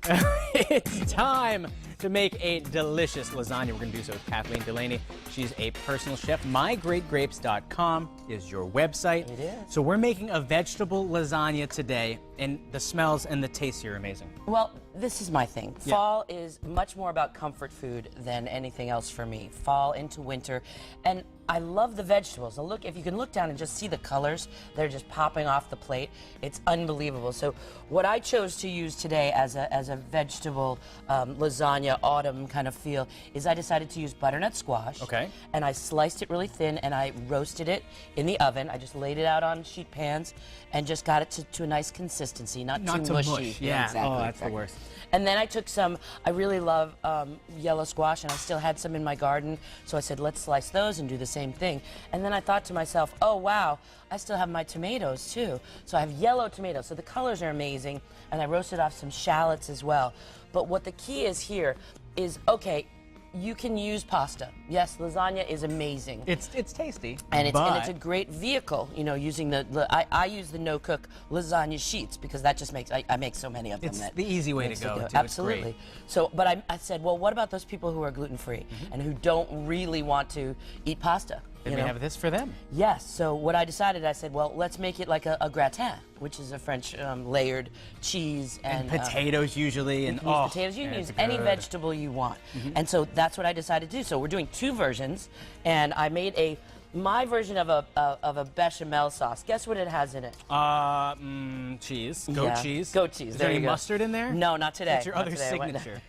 It's time to make a delicious lasagna. We're going to do so with Kathleen Delaney. She's a personal chef. MyGreatGrapes.com is your website. It is. So we're making a vegetable lasagna today, and the smells and the tastes here are amazing. Well, this is my thing. Yeah. Fall is much more about comfort food than anything else for me. Fall into winter. And I love the vegetables. Now look, if you can look down and just see the colors, they're just popping off the plate. It's unbelievable. So what I chose to use today as a vegetable lasagna autumn kind of feel is I decided to use butternut squash. Okay. And I sliced it really thin and I roasted it in the oven. I just laid it out on sheet pans and just got it to a nice consistency, not too mushy. Mush. Yeah. Exactly, Oh, that's exactly. the worst. And then I took some, I really love yellow squash, and I still had some in my garden, so I said, let's slice those and do the same thing. And then I thought to myself, oh wow, I still have my tomatoes too. So I have yellow tomatoes, so the colors are amazing, and I roasted off some shallots as well. But what the key is here is, okay, you can use pasta. Yes, lasagna is amazing. It's tasty, And it's a great vehicle, you know, using I use the no-cook lasagna sheets because that just makes, I make so many of them. It's that the easy way to makes it go, too. It's Absolutely. great. So, but I said, well, what about those people who are gluten-free and who don't really want to eat pasta? Then we have this for them. Yes, so what I decided, I said, well, let's make it like a gratin, which is a French layered cheese and potatoes usually, and you can use potatoes. You can use any vegetable you want. And so that's what I decided to do. So we're doing two versions, and I made my version of a bechamel sauce. Guess what it has in it? Cheese. Goat cheese. Goat cheese. Is there there you any go. mustard in there? No, not today. That's your Not other today. signature.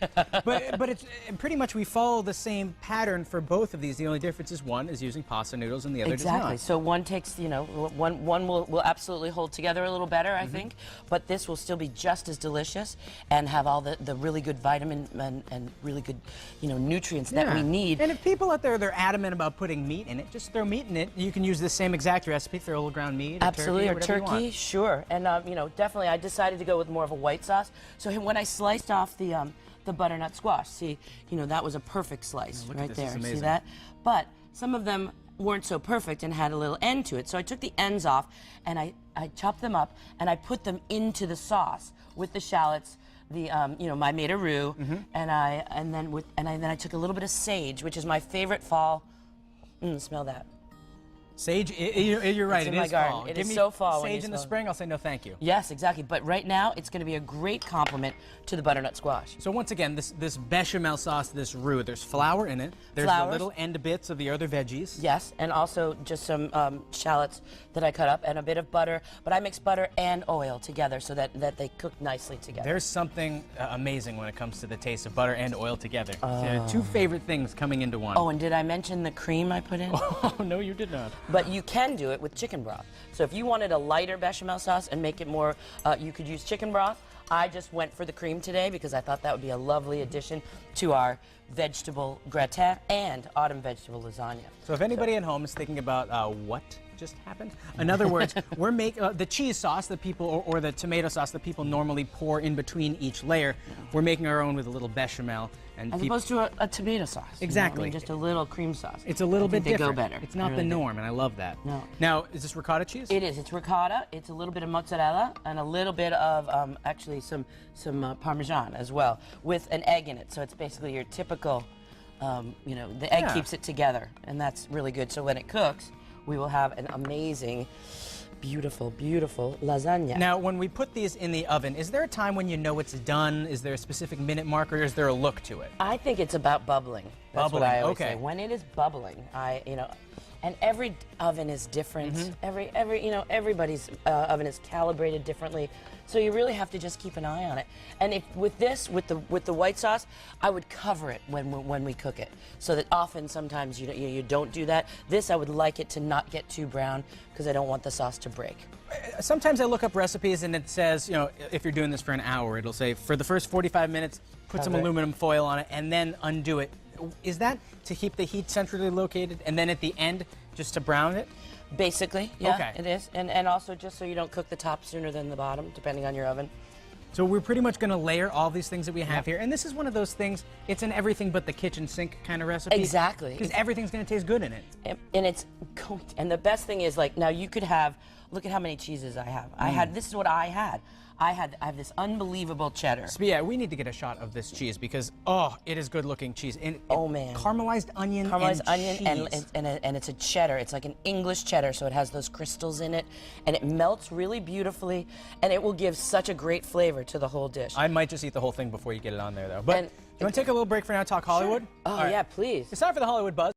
but it's pretty much we follow the same pattern for both of these. The only difference is one is using pasta noodles and the other does not. Exactly. So one takes, you know, one will absolutely hold together a little better, I think, but this will still be just as delicious and have all the really good vitamin and really good, you know, nutrients that we need. And if people out there, they're adamant about putting meat in it, just throw meat in it. You can use the same exact recipe, throw a little ground meat, Absolutely, or turkey, sure. And you know, definitely, I decided to go with more of a white sauce. So when I sliced off the butternut squash, see, you know, that was a perfect slice right there. See that? But some of them weren't so perfect and had a little end to it. So I took the ends off and I chopped them up and I put them into the sauce with the shallots. You know, I made a roux, and then I took a little bit of sage, which is my favorite fall. Smell that. Sage, you're right, in it my is garden. fall. It Give is me so fall when sage you in the smell it. spring, I'll say no thank you. Yes, exactly. But right now, it's going to be a great complement to the butternut squash. So once again, this bechamel sauce, this roux, there's flour in it. There's the little end bits of the other veggies. Yes, and also just some shallots that I cut up and a bit of butter. But I mix butter and oil together so that they cook nicely together. There's something amazing when it comes to the taste of butter and oil together. Two favorite things coming into one. Oh, and did I mention the cream I put in? Oh, no, you did not. But you can do it with chicken broth. So if you wanted a lighter bechamel sauce and make it more, you could use chicken broth. I just went for the cream today because I thought that would be a lovely addition to our vegetable gratin and autumn vegetable lasagna. So if anybody at home is thinking about what just happened, in other words, we're making the cheese sauce that people, or the tomato sauce that people normally pour in between each layer, we're making our own with a little bechamel. And As opposed to a tomato sauce. Exactly. You know? I mean, just a little cream sauce. It's a little bit different. They go better. It's not the norm, and I love that. No. Now, is this ricotta cheese? It is. It's ricotta. It's a little bit of mozzarella and a little bit of actually some Parmesan as well, with an egg in it. So it's basically your typical, you know, the egg keeps it together, and that's really good. So when it cooks, we will have an amazing, beautiful, beautiful lasagna. Now, when we put these in the oven, is there a time when you know it's done? Is there a specific minute marker, or is there a look to it? I think it's about bubbling. That's Bubbling, what I always okay. say. When it is bubbling, you know, and every oven is different. You know, everybody's oven is calibrated differently. So you really have to just keep an eye on it. And if with the white sauce, I would cover it when we cook it, so that often sometimes you don't do that. This I would like it to not get too brown because I don't want the sauce to break. Sometimes I look up recipes and it says, you know, if you're doing this for an hour, it'll say for the first 45 minutes, put some aluminum foil on it and then undo it. Is that to keep the heat centrally located, and then at the end just to brown it? Basically, yeah, Okay. it is. And also just so you don't cook the top sooner than the bottom, depending on your oven. So we're pretty much going to layer all these things that we have here. And this is one of those things, it's an everything but the kitchen sink kind of recipe. Exactly. Because everything's going to taste good in it. And it's, and the best thing is, like, now you could have look at how many cheeses I have. This is what I had. I have this unbelievable cheddar. So yeah, we need to get a shot of this cheese because, oh, it is good looking cheese. Oh man. Caramelized onion and it's a cheddar. It's like an English cheddar, so it has those crystals in it, and it melts really beautifully, and it will give such a great flavor to the whole dish. I might just eat the whole thing before you get it on there, though. But do you want to take a little break for now, talk Hollywood? Sure. Oh, yeah, please. It's time for the Hollywood Buzz.